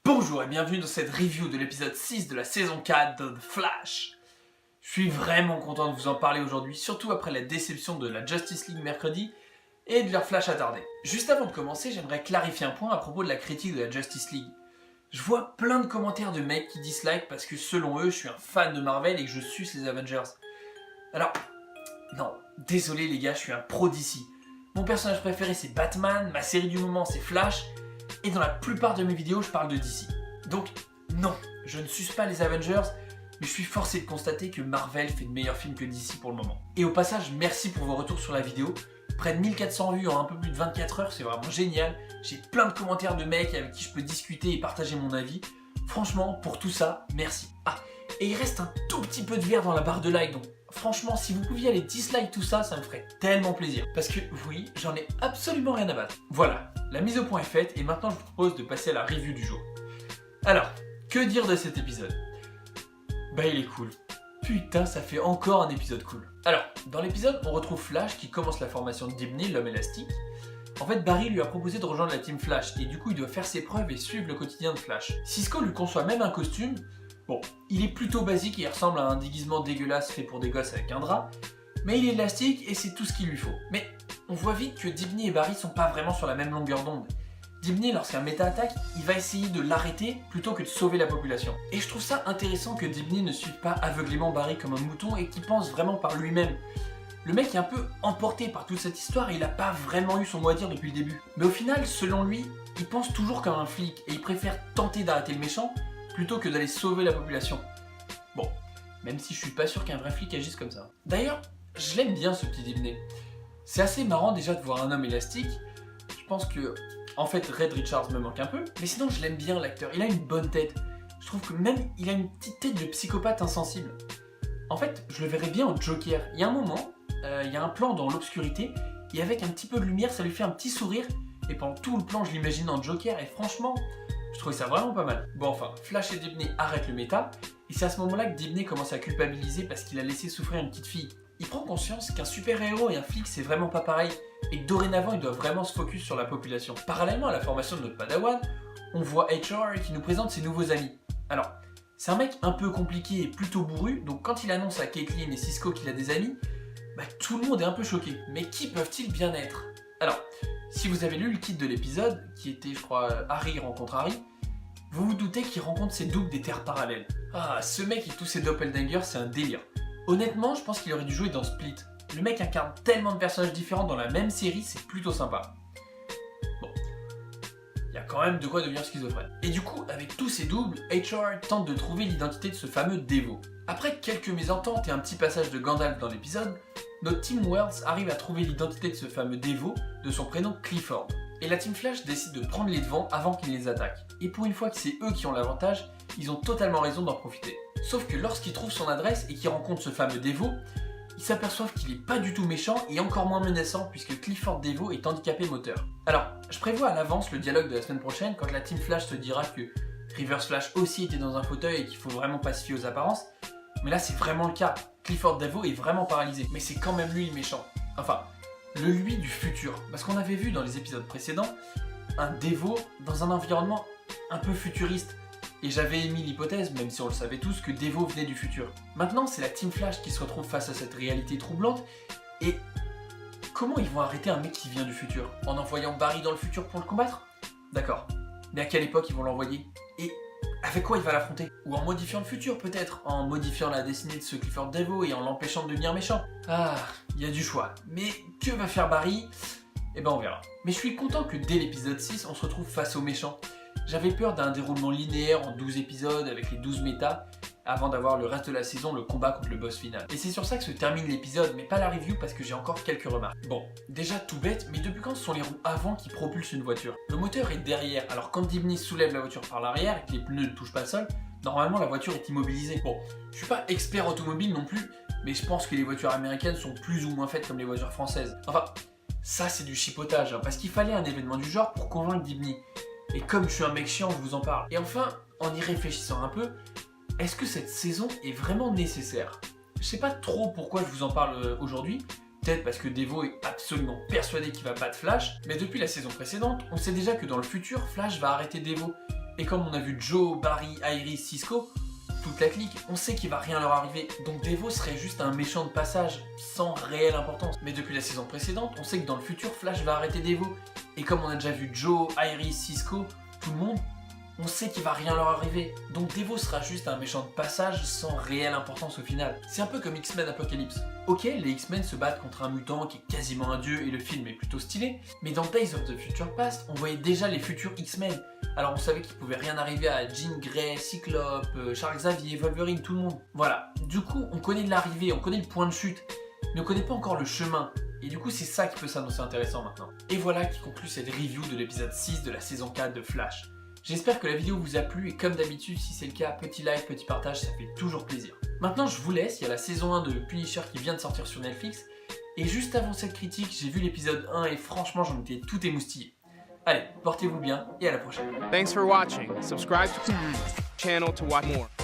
Bonjour et bienvenue dans cette review de l'épisode 6 de la saison 4 de The Flash. Je suis vraiment content de vous en parler aujourd'hui, surtout après la déception de la Justice League mercredi et de leur Flash attardé. Juste avant de commencer, j'aimerais clarifier un point à propos de la critique de la Justice League. Je vois plein de commentaires de mecs qui dislike parce que selon eux, je suis un fan de Marvel et que je suce les Avengers. Alors, non, désolé les gars, je suis un pro d'ici. Mon personnage préféré c'est Batman, ma série du moment c'est Flash, et dans la plupart de mes vidéos je parle de DC. Donc non, je ne suce pas les Avengers, mais je suis forcé de constater que Marvel fait de meilleurs films que DC pour le moment. Et au passage, merci pour vos retours sur la vidéo. Près de 1400 vues en un peu plus de 24 heures, c'est vraiment génial. J'ai plein de commentaires de mecs avec qui je peux discuter et partager mon avis. Franchement, pour tout ça, merci. Ah, et il reste un tout petit peu de vert dans la barre de like, donc franchement, si vous pouviez aller dislike tout ça, ça me ferait tellement plaisir. Parce que oui, j'en ai absolument rien à battre. Voilà, la mise au point est faite et maintenant je vous propose de passer à la review du jour. Alors, que dire de cet épisode ? Bah il est cool. Putain, ça fait encore un épisode cool. Alors, dans l'épisode, on retrouve Flash qui commence la formation de Dibny, l'homme élastique. En fait, Barry lui a proposé de rejoindre la team Flash et du coup il doit faire ses preuves et suivre le quotidien de Flash. Cisco lui conçoit même un costume. Bon, il est plutôt basique et il ressemble à un déguisement dégueulasse fait pour des gosses avec un drap, mais il est élastique et c'est tout ce qu'il lui faut. Mais on voit vite que Dibny et Barry sont pas vraiment sur la même longueur d'onde. Dibny, lorsqu'un méta attaque, il va essayer de l'arrêter plutôt que de sauver la population. Et je trouve ça intéressant que Dibny ne suive pas aveuglément Barry comme un mouton et qu'il pense vraiment par lui-même. Le mec est un peu emporté par toute cette histoire et il a pas vraiment eu son mot à dire depuis le début. Mais au final, selon lui, il pense toujours comme un flic et il préfère tenter d'arrêter le méchant plutôt que d'aller sauver la population. Bon, même si je suis pas sûr qu'un vrai flic agisse comme ça. D'ailleurs, je l'aime bien ce petit Dibny. C'est assez marrant déjà de voir un homme élastique. Je pense que, en fait, Red Richards me manque un peu. Mais sinon, je l'aime bien l'acteur. Il a une bonne tête. Je trouve que même, il a une petite tête de psychopathe insensible. En fait, je le verrais bien en Joker. Il y a un moment, il y a un plan dans l'obscurité, et avec un petit peu de lumière, ça lui fait un petit sourire. Et pendant tout le plan, je l'imagine en Joker, et franchement, je trouvais ça vraiment pas mal. Bon enfin, Flash et Dibny arrêtent le méta, et c'est à ce moment-là que Dibny commence à culpabiliser parce qu'il a laissé souffrir une petite fille. Il prend conscience qu'un super-héros et un flic c'est vraiment pas pareil, et que dorénavant il doit vraiment se focus sur la population. Parallèlement à la formation de notre Padawan, on voit HR qui nous présente ses nouveaux amis. Alors, c'est un mec un peu compliqué et plutôt bourru, donc quand il annonce à Caitlin et Cisco qu'il a des amis, bah tout le monde est un peu choqué. Mais qui peuvent-ils bien être ? Alors, si vous avez lu le titre de l'épisode, qui était je crois Harry rencontre Harry, vous vous doutez qu'il rencontre ses doubles des terres parallèles. Ah, ce mec et tous ses doppelgangers, c'est un délire. Honnêtement, je pense qu'il aurait dû jouer dans Split. Le mec incarne tellement de personnages différents dans la même série, c'est plutôt sympa. Bon, il y a quand même de quoi devenir schizophrène. Et du coup, avec tous ces doubles, HR tente de trouver l'identité de ce fameux Devo. Après quelques mésententes et un petit passage de Gandalf dans l'épisode, notre Team Worlds arrive à trouver l'identité de ce fameux Devo, de son prénom Clifford. Et la Team Flash décide de prendre les devants avant qu'ils les attaquent. Et pour une fois que c'est eux qui ont l'avantage, ils ont totalement raison d'en profiter. Sauf que lorsqu'ils trouvent son adresse et qu'ils rencontrent ce fameux Devo, ils s'aperçoivent qu'il est pas du tout méchant et encore moins menaçant puisque Clifford Devo est handicapé moteur. Alors, je prévois à l'avance le dialogue de la semaine prochaine quand la Team Flash se dira que Reverse Flash aussi était dans un fauteuil et qu'il faut vraiment pas se fier aux apparences. Mais là c'est vraiment le cas, Clifford Devo est vraiment paralysé, mais c'est quand même lui le méchant. Enfin, le lui du futur, parce qu'on avait vu dans les épisodes précédents un Devo dans un environnement un peu futuriste. Et j'avais émis l'hypothèse, même si on le savait tous, que Devo venait du futur. Maintenant c'est la Team Flash qui se retrouve face à cette réalité troublante, et comment ils vont arrêter un mec qui vient du futur ? En envoyant Barry dans le futur pour le combattre ? D'accord, mais à quelle époque ils vont l'envoyer ? Et avec quoi il va l'affronter ? Ou en modifiant le futur peut-être, en modifiant la destinée de ce Clifford Devo et en l'empêchant de devenir méchant. Ah, il y a du choix. Mais que va faire Barry ? Eh ben on verra. Mais je suis content que dès l'épisode 6, on se retrouve face aux méchants. J'avais peur d'un déroulement linéaire en 12 épisodes avec les 12 métas, avant d'avoir le reste de la saison le combat contre le boss final. Et c'est sur ça que se termine l'épisode, mais pas la review parce que j'ai encore quelques remarques. Bon, déjà tout bête, mais depuis quand ce sont les roues avant qui propulsent une voiture ? Le moteur est derrière, alors quand Dibny soulève la voiture par l'arrière et que les pneus ne touchent pas le sol, normalement la voiture est immobilisée. Bon, je suis pas expert automobile non plus, mais je pense que les voitures américaines sont plus ou moins faites comme les voitures françaises. Enfin, ça c'est du chipotage, hein, parce qu'il fallait un événement du genre pour convaincre Dibny. Et comme je suis un mec chiant, je vous en parle. Et enfin, en y réfléchissant un peu, est-ce que cette saison est vraiment nécessaire ? Je sais pas trop pourquoi je vous en parle aujourd'hui, peut-être parce que Devo est absolument persuadé qu'il va battre Flash, mais depuis la saison précédente, on sait déjà que dans le futur, Flash va arrêter Devo. Et comme on a vu Joe, Barry, Iris, Cisco, toute la clique, on sait qu'il va rien leur arriver. Donc Devo serait juste un méchant de passage, sans réelle importance. Mais depuis la saison précédente, on sait que dans le futur, Flash va arrêter Devo. Et comme on a déjà vu Joe, Iris, Cisco, tout le monde, on sait qu'il va rien leur arriver. Donc Devo sera juste un méchant de passage sans réelle importance au final. C'est un peu comme X-Men Apocalypse. Ok, les X-Men se battent contre un mutant qui est quasiment un dieu et le film est plutôt stylé, mais dans Days of the Future Past, on voyait déjà les futurs X-Men. Alors on savait qu'il pouvait rien arriver à Jean Grey, Cyclope, Charles Xavier, Wolverine, tout le monde. Voilà, du coup on connaît l'arrivée, on connaît le point de chute, mais on connaît pas encore le chemin. Et du coup c'est ça qui peut s'annoncer intéressant maintenant. Et voilà qui conclut cette review de l'épisode 6 de la saison 4 de Flash. J'espère que la vidéo vous a plu et comme d'habitude, si c'est le cas, petit like, petit partage, ça fait toujours plaisir. Maintenant je vous laisse, il y a la saison 1 de Punisher qui vient de sortir sur Netflix. Et juste avant cette critique, j'ai vu l'épisode 1 et franchement j'en étais tout émoustillé. Allez, portez-vous bien et à la prochaine. Thanks for watching. Subscribe to the channel to watch more.